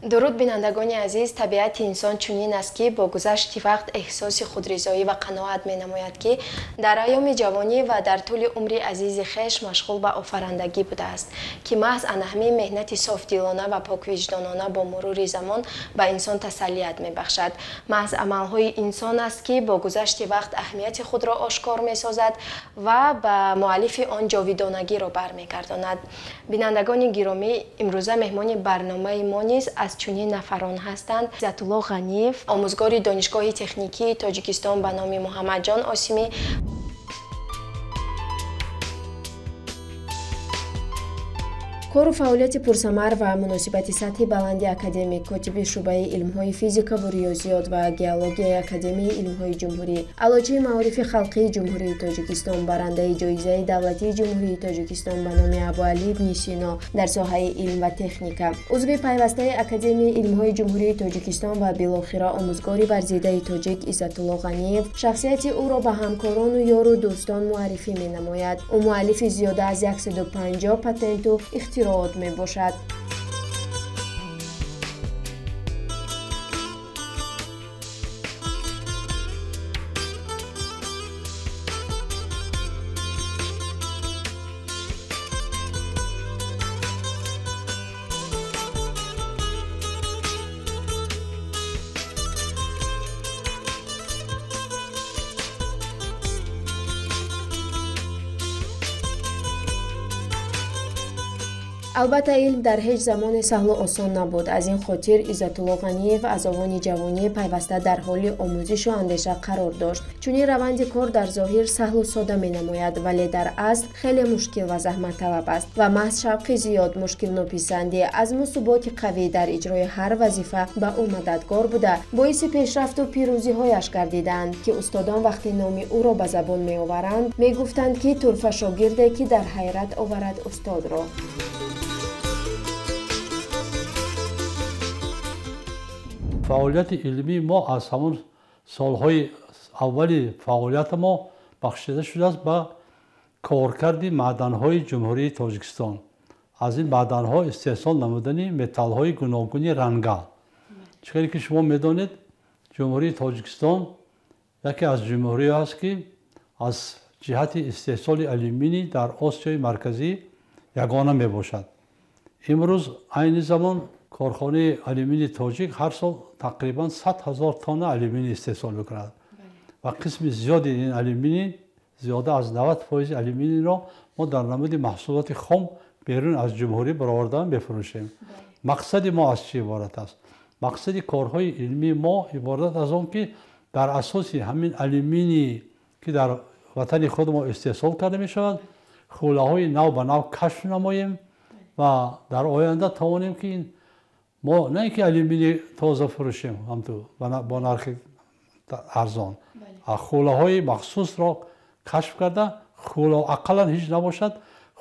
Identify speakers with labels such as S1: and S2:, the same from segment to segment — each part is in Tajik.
S1: дуруд бинандагони азиз, табиати инсон чунин аст ки бо гузашти вақт эҳсоси худризоӣ ва қаноат менамояд ки дар айёми ҷавонӣ ва дар тӯли умри азизи хеш машғул ба офарандагӣ будааст, ки маҳз ана ҳамин меҳнати софдилона ва поквиҷдонона бо мурури замон ба инсон тасаллият мебахшад. маҳз амалҳои инсон аст ки бо гузашти вақт аҳамияти худро ошкор месозад ва ба муаллифи он ҷовидонагиро бармегардонад. бинандагони гиромӣ, имрӯза меҳмони барномаи мо низ аз чунин нафарон ҳастанд. Иззатулло Ғаниев, омӯзгори Донишгоҳи техникии Тоҷикистон ба номи Муҳаммадҷон Осимӣ. кору фаъолияти пурсамар ва муносибати сатҳи баланди академик, котиби шуъбаи илмҳои физикаву риёзиёт ва геологияи Академияи илмҳои ҷумҳурӣ, аълоҷии маорифи халқии Ҷумҳурии Тоҷикистон, барандаи ҷоизаи давлатии Ҷумҳурии Тоҷикистон ба номи Абуалӣ ибни Сино дар соҳаи илм ва техника, узви пайвастаи Академияи илмҳои Ҷумҳурии Тоҷикистон ва билохира омӯзгори варзидаи тоҷик Иззатулло Ғаниев шахсияти ӯро ба ҳамкорону ёру дӯстон муаррифӣ менамояд. ӯ муаллифи зиёда аз 150 патенту ихтироот мебошад. албатта илм дар ҳеҷ замоне саҳлу осон набуд. Аз ин хотир Иззатулло Ғаниев аз овони ҷавонӣ пайваста дар ҳоли омӯзишу андеша қарор дошт. чунин раванди кор дар зоҳир саҳлу сода менамояд, вале дар асл хеле мушкил ва заҳматталаб аст ва маҳз шавқи зиёд, мушкилнописандӣ, азму суботи қавӣ дар иҷрои ҳар вазифа ба ӯ мададгор буда боиси пешрафту пирӯзиҳояш гардидаанд, ки устодон вақте номи ӯро ба забон меоваранд, мегуфтанд ки турфа шогирде, ки дар ҳайрат оварад устодро.
S2: фаъолияти илмии мо аз ҳамон солҳои аввали фаъолияти мо бахшида шудааст ба коркарди маъданҳои Ҷумҳурии Тоҷикистон. аз ин маъданҳо истеҳсол намудани металлҳои гуногуни рангал. чӣ ки шумо медонед, Ҷумҳурии Тоҷикистон яке аз ҷумҳуриҳо аст, ки аз ҷиҳати истеҳсоли алюминий дар Осиёи марказӣ ягона мебошад. имрӯз айни замон корхонаи алюминии тоҷик ҳар сол тақрибан 100 000 тонна алюминий истеҳсол мекунад ва қисми зиёди ин алюминий, зиёда аз 90% алюминийро мо дар намуди маҳсулоти хом берун аз ҷумҳурӣ бароварда мефурӯшем. мақсади мо аз чӣ иборат аст? мақсади корҳои илмии мо иборат аз он ки дар асоси ҳамин алюминий ки дар ватани худ мо истеҳсол карда мешавад, хӯлаҳои нав ба нав кашф намоем ва дар оянда тавонем ки мо не ин ки алюминий тоза фурӯшем бо нархи арзон, а хӯлаҳои махсусро кашф карда, хӯла ақаллан ҳеҷ набошад,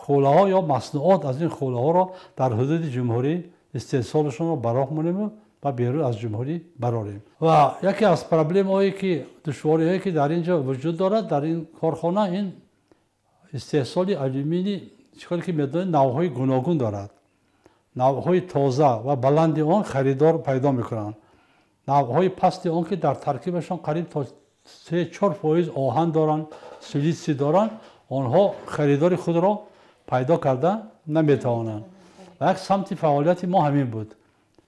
S2: хӯлаҳо ё маснуот аз ин хӯлаҳоро дар ҳудуди ҷумҳурӣ истеҳсолашонро бароҳ монем ва берун аз ҷумҳурӣ барорем. ва яке аз проблемҳое ки душвориҳое ки дар ин ҷо вуҷуд дорад, дар ин корхона, ин истеҳсоли алюминий чӣ ки медонед навъҳои гуногун дорад. навъҳои тоза ва баланди он харидор пайдо мекунанд. навъҳои пасти он ки дар таркибашон қариб то 3-4% оҳан доранд, силитсий доранд, онҳо харидори худро пайдо карда наметавонанд. ва як самти фаъолияти мо ҳамин буд.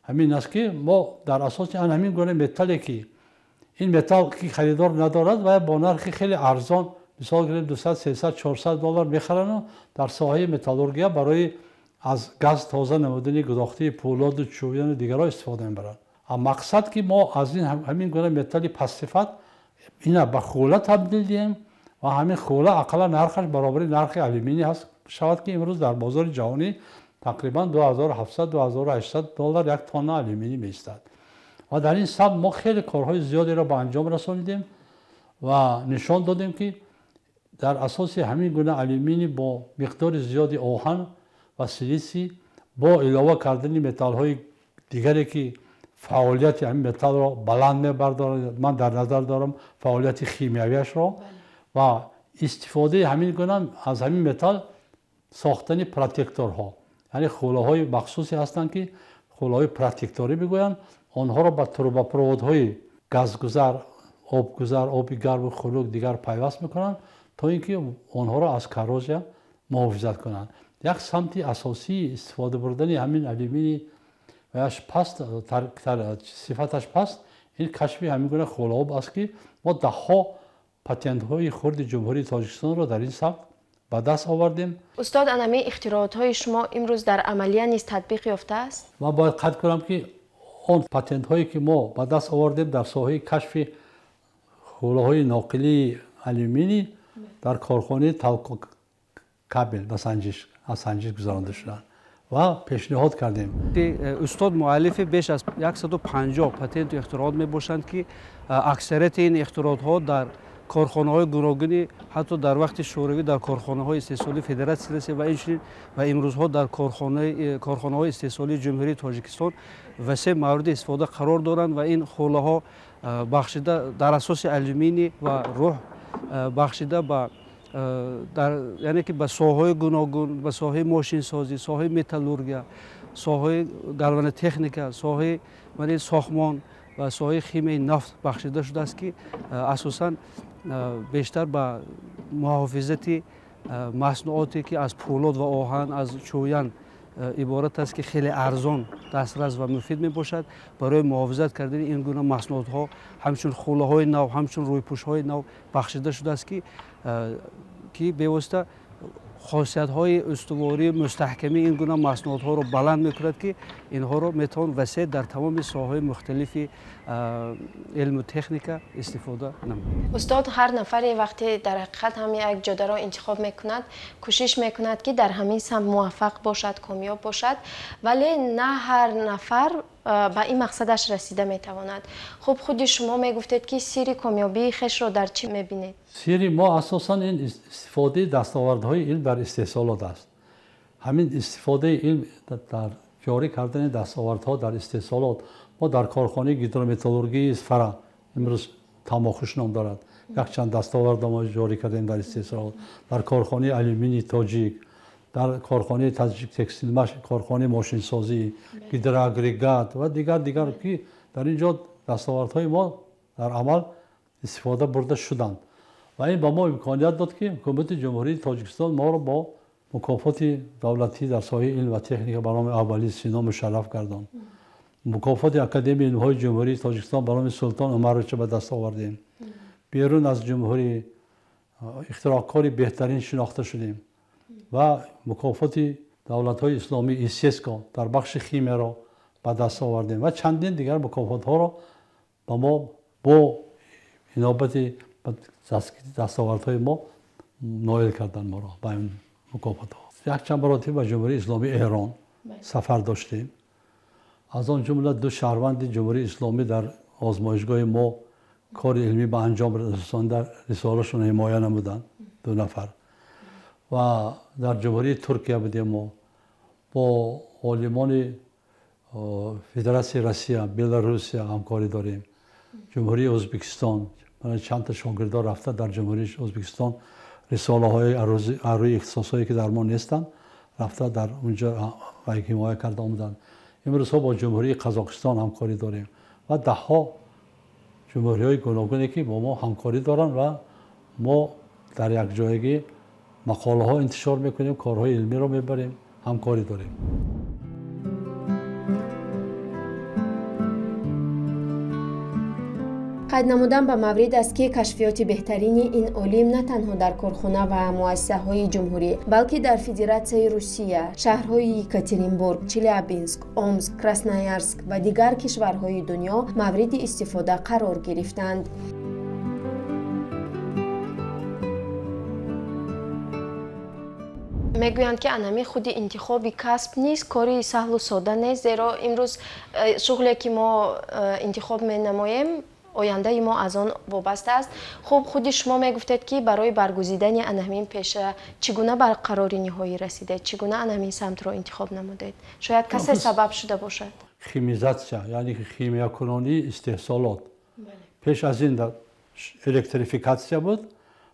S2: ҳамин аст ки мо дар асоси ҳамин гуна металле ки ин металл ки харидор надорад ва бо нархи хеле арзон, мисол гирем $200-300-400 мехарану дар соҳаи металлургия барои аз газ тоза намудани гудохтаи пӯлоду чӯбияну дигарҳо истифода мебаранд. мақсад ки мо аз ин ҳамин гуна металли пастсифат ина ба хӯла табдил диҳем ва ҳамин хӯла ақаллан нархаш баробари нархи алюминий ҳаст шавад, ки имрӯз дар бозори ҷаҳонӣ тақрибан $2700-2800 як тонна алюминий меистад. ва дар ин сабт мо хеле корҳои зиёдеро ба анҷом расонидем ва нишон додем ки дар асоси ҳамин гуна алюминий бо миқдори зиёди оҳан ва силисий бо илова кардани металлҳои дигаре ки фаъолияти ҳамин металлро баланд мебардорад, ман дар назар дорам фаъолияти химиявиашро ва истифодаи ҳамин гуна аз ҳамин металл сохтани протекторҳо, яъне хӯлаҳои махсусе ҳастанд ки хулаҳои протекторӣ мегӯянд, онҳоро ба трубопроводҳои газгузар, обгузар, оби гарму хунук дигар пайваст мекунанд, то ин ки онҳоро аз коррозия муҳофизат кунанд. як самти асосии истифода бурдани ҳамин алюминий ва яш паст, сифаташ паст, ин кашфи ҳамин гуна хулаҳо аст ки мо даҳҳо патентҳои хурди ҷумҳурии Тоҷикистонро дар ин сабт ба даст овардем.
S1: устод, анами ихтироотҳои шумо имрӯз дар амалия низ татбиқ ёфтааст?
S2: ман бояд қайд кунам ки он патентҳое ки мо ба даст овардем дар соҳаи кашфи хулаҳои ноқилии алюминий дар корхонаи кабел ба санҷиш гузаронда шуданд ва пешниҳод кардем.
S3: устод муаллифи беш аз 150 патенту ихтироот мебошанд ки аксарияти ин ихтироотҳо дар корхонаҳои гуногуни ҳатто дар вақти шӯравӣ дар корхонаҳои истеҳсолии Федератсияи Русия ва инчунин ва имрӯзҳо дар корхонаҳои истеҳсолии Ҷумҳурии Тоҷикистон васеъ мавриди истифода қарор доранд ва ин хулаҳо бахшида дар асоси алюминий ва рӯҳ бахшида ба яъне ки ба соҳаҳои гуногун, ба соҳаи мошинсозӣ, соҳаи металлургия, соҳаи галванотехника, соҳаи сохмон ва соҳаи химияи нафт бахшида шудааст ки асосан бештар ба муҳофизати маснуоте ки аз пӯлод ва оҳан, аз чӯян иборат аст ки хеле арзон дастрас ва муфид мебошад, барои муҳофизат кардани ин гуна маснуотҳо ҳамчун хулаҳои нав, ҳамчун рӯйпӯшҳои нав бахшида шудааст ки бевосита хосиятҳои устувории мустаҳкамии ин гуна маснуотҳоро баланд мекунад ки инҳоро метавон васеъ дар тамоми соҳаҳои мухталифи илму техника истифода намояд.
S1: устод, ҳар нафаре вақте дар ҳақиқат ҳам як ҷодаро интихоб мекунад, кӯшиш мекунад ки дар ҳамин самт муваффақ бошад, камёб бошад, вале на ҳар нафар ба ин мақсадаш расида метавонад. хуб, худи шумо мегуфтед ки сирри камёбии хешро дар чӣ мебинед?
S2: сирри мо асосан ин истифодаи дастовардҳои илм дар истеҳсолот аст. ҳамин истифодаи илм дар ҷорӣ кардани дастовардҳо дар истеҳсолот, мо дар корхонаи гидрометаллургии Исфара имрӯз тамохуш ном дорад, якчанд дастовард мо ҷорӣ кардем дар истеҳсолот, дар корхонаи алюминии тоҷик, дар корхонаи таҷик текстилмаш, корхонаи мошинсозӣ, гидроагрегат ва дигар ки дар ин ҷо дастовардҳои мо дар амал истифода бурда шуданд ва ин ба мо имконият дод ки ҳукумати ҷумҳурии Тоҷикистон моро бо мукофоти давлатӣ дар соҳаи илм ва техника ба номи Аввалӣ Сино мушарраф гардонд. мукофоти Академияи илмҳои ҷумҳурии Тоҷикистон ба номи Султон Умаровича ба даст овардем. берун аз ҷумҳурӣ ихтироъкори беҳтарин шинохта шудем ва мукофоти давлатҳои исломӣ ИСЕСКО дар бахши химияро ба даст овардем ва чандин дигар мукофотҳоро ба мо бо инобати дастовардҳои мо ноил кардан моро ба ин мукофотҳо. якчанд маротиба ба ҷумҳурии Исломии Эҳрон сафар доштем. аз он ҷумла ду шаҳрванди ҷумҳурии Исломӣ дар озмоишгоҳи мо кори илмӣ ба анҷом расонда рисолашон ҳимоя намуданд, ду нафар. ва дар ҷумҳурии Туркия будем мо бо олимони Федератсияи Россия, Беларусия ҳамкорӣ дорем. ҷумҳурии Ӯзбекистон чандта шогирдон рафта дар ҷумҳурии Ӯзбекистон рисолаҳои арӯи ихтисосҳое ки дар мо нестанд рафта дар унҷо ҳимоя карда омуданд. имрӯзҳо бо ҷумҳурии Қазоқистон ҳамкорӣ дорем ва даҳҳо ҷумҳуриҳои гуногуне ки бо мо ҳамкорӣ доранд ва мо дар якҷоягӣ мақолаҳо интишор мекунем, корҳои илмиро мебарем, ҳамкорӣ дорем.
S1: қайд намудан ба маврид аст ки кашфиёти беҳтарини ин олим на танҳо дар корхона ва муассисаҳои ҷумҳурӣ, балки дар Федератсияи Русия, шаҳрҳои Екатеринбург, Челябинск, Омск, Красноярск ва дигар кишварҳои дунё мавриди истифода қарор гирифтанд. мегӯянд ки анами худи интихоби касб низ кори саҳлу сода нест, зеро имрӯз шуғле ки мо интихоб менамоем ояндаи мо аз он вобаста аст. хуб, худи шумо мегуфтед ки барои баргузидани анамин пеша чӣ гуна ба қарори ниҳоӣ расидед, чӣ гуна анамин самтро интихоб намудед? шояд касе сабаб шуда бошад.
S2: химизатсия, яъне химиякунонии истеҳсолот. пеш аз ин электрификатсия буд,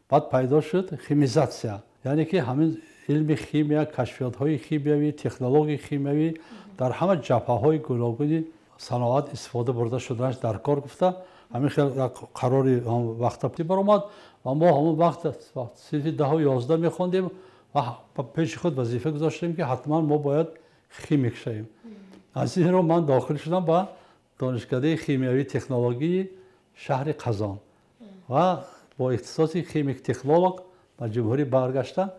S2: баъд пайдо шуд химизатсия, яъне ки ҳамин علم خیمیا، کشفیات‌های خیمیایی، تکنولوژی خیمیایی در همه جبهه‌های گوناگون صنعت استفاده برده شدنش در کار گفته. همین خیلی قراری وقت برآمد و ما همون وقت صرف 10 و 11 می‌خوندیم و پیش خود وظیفه گذاشتیم که حتما ما باید خیمیک شویم. از این رو من داخل شدم به دانشکده خیمیایی تکنولوژی شهر قزان و با اختصاص خیمیک تکنولوژ به جمهوری برگشته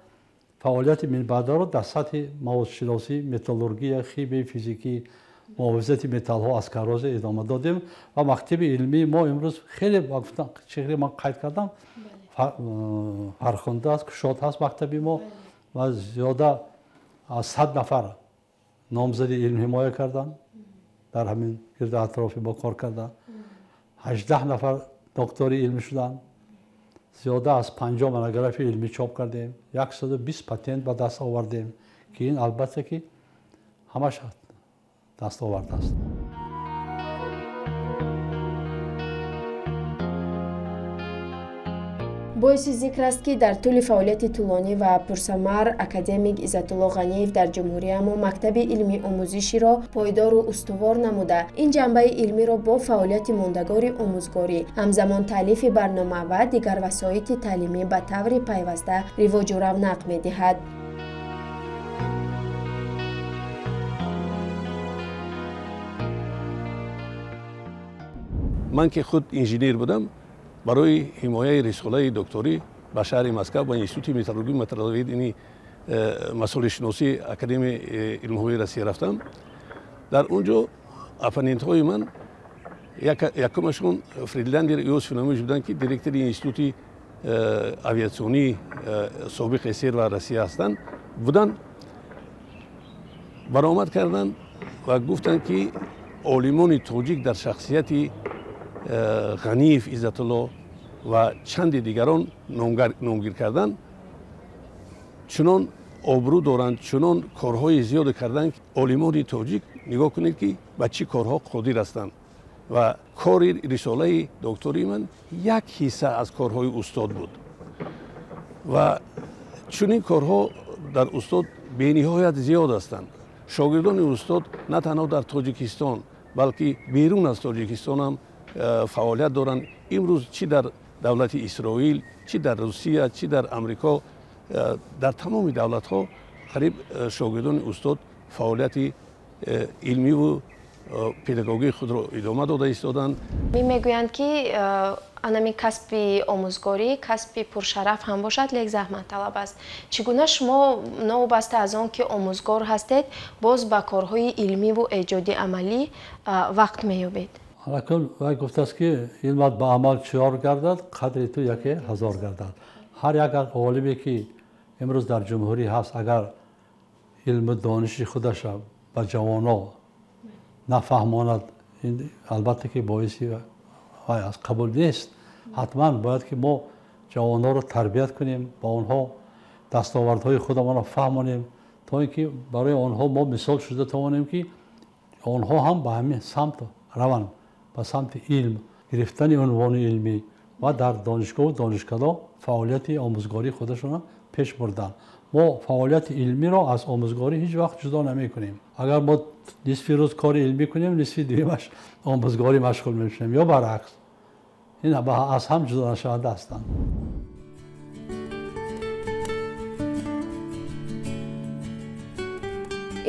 S2: فعالیت من بعد را در سطح موادشناسی، متالورژی، شیمی، فیزیکی، محافظت متال ها از کاراز ادامه دادیم و مکتب علمی ما امروز خیلی وقتا چهره من قید کردم فرخنده است، شاد هست مکتبی ما و زیاده از 100 نفر نامزدی علم حمایه کردن در همین گرد اطرافی با کار کردن. 18 نفر دکتری علمی شدن. زیاده از 50 مونوگراف علمی چاپ کردیم. 120 پتنت به دست آوردیم که این البته که همش دست آورده است.
S1: боиси зикр аст ки дар тӯли фаъолияти тӯлонӣ ва пурсамар академик иззатулло ғаниев дар ҷумҳурия мо мактаби илми омӯзиширо пойдору устувор намуда ин ҷанбаи илмиро бо фаъолияти мондагори омӯзгорӣ ҳамзамон таълифи барнома ва дигар васоити таълимӣ ба таври пайваста ривоҷу равнақ медиҳад.
S4: من که خود انجینیر بودم برای حمایه رساله دکتری به شهر مسکو با انستیتوت مترولوژی مترولوژی اینی مسئول شناسی اکادمی علم‌های روسیه رفتم. در اونجا اپوننت‌های من یکمشون فریدلندر یوسف نامی بودن که دیرکتور انستیتوت آویاسیونی سابق سیر و روسیه هستند بودن. برآمد کردن و گفتن که عالمان تاجیک در شخصیتی غنیف عزت‌الله و چند دیگران نامگیر کردن چنان آبرو دارند چنان کارهای زیاد کردند که عالمان تاجیک نگاه کنید که به چه کارها قادر هستند و کار رساله دکتری من یک حصه از کارهای استاد بود و چنین کارها در استاد به نهایت زیاد هستند. شاگردان استاد نه تنها در تاجیکستان بلکه بیرون از تاجیکستان هم فعالیت دارند. امروز چی در دولت اسرائیل، چی در روسیه، چی در امریکا، در تمام دولت ها قریب شاگردان استاد فعالیت علمی و پداگوژی خود را ادامه داده ایستادند.
S1: میگویند که анами касби омӯзгорӣ касби пуршараф ҳам бошад лек заҳматталаб аст. Чӣ гуна шумо новобаста аз он ки омӯзгор ҳастед боз ба корҳои илмиву эҷоди амалӣ вақт меёбед?
S2: Ракун вай гуфтааст ки илмат ба амал чиёр гардад қадри ту яке ҳазор гардад. ҳар як олиме ки имрӯз дар ҷумҳурӣ ҳаст агар илму дониши худаша ба ҷавоно нафаҳмонад албатта ки боиси вай аз қабул нест. ҳатман бояд ки мо ҷавонҳоро тарбият кунем, ба онҳо дастовардҳои худамонро фаҳмонем то ин ки барои онҳо мо мисол шуда тавонем ки онҳо ҳам ба ҳамин самт раванд, ба самти илм гирифтани унвони илмӣ ва дар донишгоҳу донишкадо фаъолияти омӯзгории худашонро пеш бурданд. мо фаъолияти илмиро аз омӯзгорӣ ҳеҷ вақт ҷудо намекунем. агар мо нисфи рӯз кори илмӣ кунем нисфи дуюмаш омӯзгорӣ машғул мешавем ё баръакс. ин аз ҳам ҷудо нашаванда ҳастанд.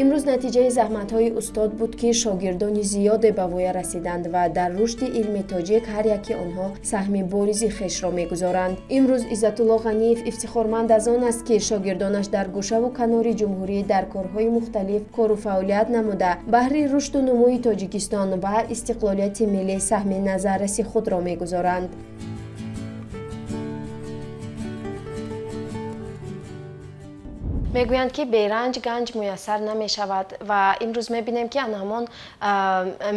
S1: имрӯз натиҷаи заҳматҳои устод буд ки шогирдони зиёде ба воя расиданд ва дар рушди илми тоҷик ҳар яки онҳо саҳми боризи хешро мегузоранд. имрӯз Иззатулло Ғаниев ифтихорманд аз он аст ки шогирдонаш дар гӯшаву канори ҷумҳурӣ дар корҳои мухталиф кору фаъолият намуда баҳри рушду нумӯи Тоҷикистон ва истиқлолияти миллӣ саҳми назарраси худро мегузоранд. мегӯянд ки беранҷ ганҷ муяссар намешавад ва имрӯз мебинем ки анҳамон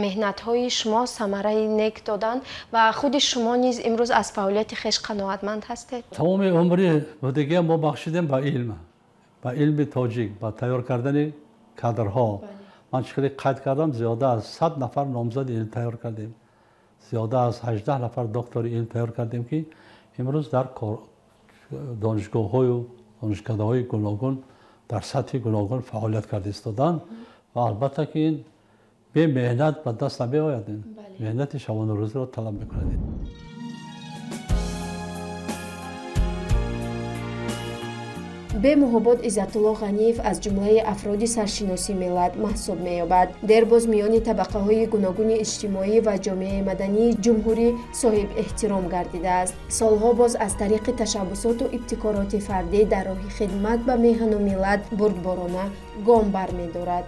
S1: меҳнатҳои шумо самараи нек доданд ва худи шумо низ имрӯз аз фаъолияти хеш қаноатманд ҳастед?
S2: тамоми умри будагиам мо бахшидем ба илми тоҷик, ба тайёр кардани кадрҳо. ман чӣ қадр қайд кардам зиёда аз 100 нафар номзади илм тайёр кардем, зиёда аз 18 нафар доктори илм тайёр кардем ки имрӯз дар донишгоҳҳою دانشکده‌های گوناگون در سطح گوناگون فعالیت کرده ایستادند و البته که این به مهنت به دست نمی‌آید. مهنت شبانه روزی را طلب می‌کند.
S1: به محبت عزت‌الله غنیев از جمله افراد سرشناسی ملت محسوب می‌یابد. درباز میان طبقه‌های گوناگون اجتماعی و جامعه مدنی جمهوری صاحب احترام گردیده است. سالها باز از طریق تشبسات و ابتکارات فردی در راه خدمت به میهن و ملت بردبارانه گام برمی‌دارد.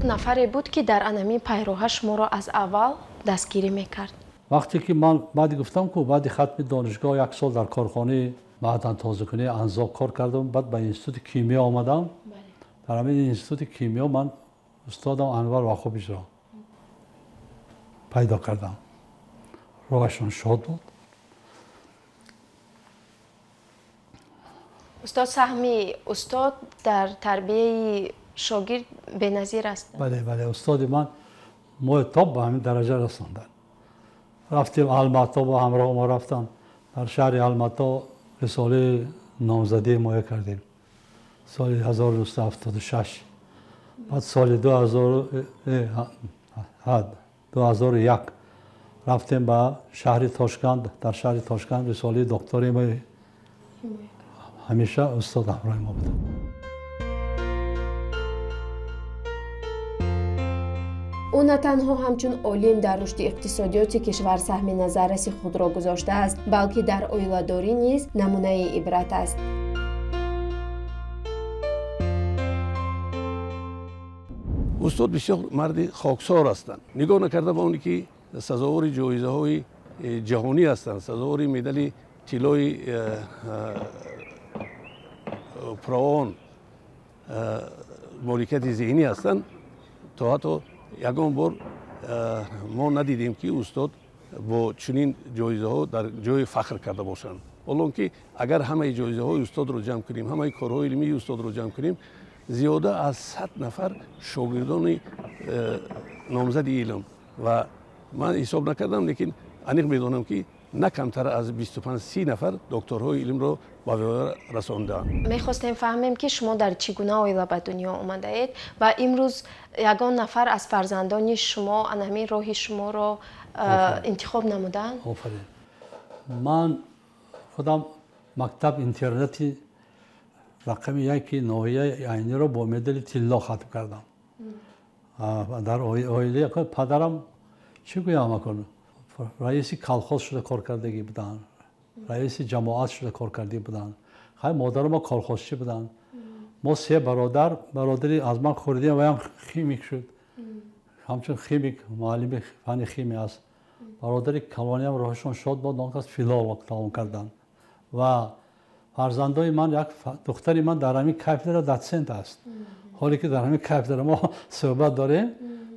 S1: نفری بود که در انمی پیروهش ما را از اول دستگیری میکرد.
S2: وقتی که من بعد گفتم که بعد ختم دانشگاه 1 سال در کارخانه معدن تازه‌کنی انزاق کار کردم، بعد به انستیتوت کیمیا آمدم. در همین انستیتوت کیمیا من استادم انور واخوبیش را پیدا کردم. روشون شاد بود.
S1: استاد سهمی، استاد در تربیه شاگرد بی‌نظیر است.
S2: بله استاد من معتاب به همین درجه رساندن. رفتیم الماتا با همراه ما رفتن در شهر الماتا رساله نامزدی ما کردیم سال 1976. بعد سال 2001 رفتیم به شهر تاشکند. در شهر تاشکند رساله دکتری ما همیشه استاد همراه ما بود.
S1: او نه تنها همچون عالم در رشد اقتصادیات کشور سهم نظررس خود را گذاشته است، بلکه در عائله‌داری نیز نمونه عبرت است.
S4: استاد بسیار مرد خاکسار هستند. نگاه نکرده به اونی که سزاوار جایزه‌های جهانی هستند، سزاوار مدال طلای فراوان مالکیت ذهنی هستند، تا حتی یگان بار ما ندیدیم که استاد با چنین جایزه ها در جای فخر کرده باشند. حالا که اگر همه جایزه های استاد رو جمع کنیم، همه کارهای علمی استاد رو جمع کنیم، زیاده از 100 نفر شاگردان نامزد علم و من حساب نکردم، لیکن انیق میدونم که نه کمتر از 25-30 نفر دکترهای علم رو با وی رساندند.
S1: میخواستیم فهمیم که شما در چگونه عائله به دنیا آمده اید و امروز یگان نفر از فرزندان شما همین راه شما را انتخاب نمودند.
S2: آفرین. من خودم مکتب اینترنتی رقم 1 ناحیه عینی را با مدال طلا ختم کردم. در عائله پدرم چی گویم کنم، رئیس کالخوز شده کار کردگی بودن، رئیس جماعت شده کار کردگی بودن. خیلی مادر ما کالخوزچی بودن. ما 3 برادری از من خوردیم و هم خیمیک شد. همچون خیمیک معلم فن خیمی است. برادری کلانی هم راهشون شد با ناکس فیلال تمام کردن. و فرزندای من یک دختری من در همین کاپیتال داتسنت است. حالی که در همین کاپیتال ما صحبت داریم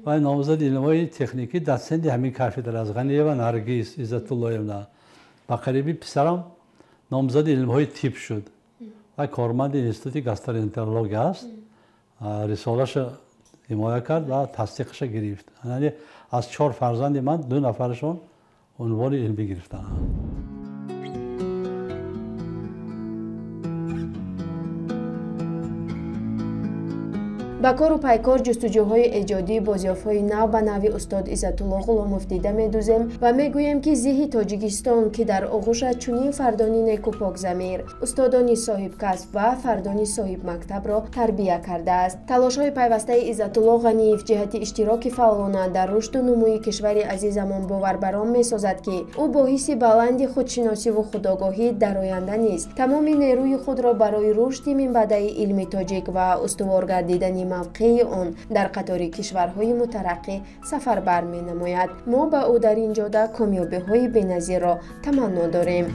S2: و نامزد علمای تکنیکی داتسنت همین کاپیتال از غنیه و نرگس عزت‌الله نه. با قریبی پسرم نامزد علمهای تیپ شد. و کارمند انستیتوت گاسترونترولوژی است. رساله‌اش حمایت کرد و تصدیقش گرفت. یعنی از 4 فرزند من 2 نفرشون عنوان علمی گرفتن.
S1: با کار و پیکار جستجوهای ایجادی بازیاف‌های نو به نوی استاد عزت‌الله غلاموف دیده می‌دوزیم و میگوییم که زیح تاجیکستان که در آغوش چنین فردانی نیک و پاک ضمیر، استادانی صاحب کسب و فردانی صاحب مکتب را تربیت کرده است. تلاش‌های پیوسته عزت‌الله غنیев جهت اشتراک فعالانه در رشد و نموی کشور عزیزمان باوربران می‌سازد که او با حس بلند خودشناسی و خودآگاهی در آینده نیز تمام نیروی خود را برای رشد منبع علم تاجیک و استوار گردیدن موقع آن در قطار کشورهای مترقی سفربر می نماید. ما به او در این جاده کامیابی‌های بی‌نظیر را تمنا داریم.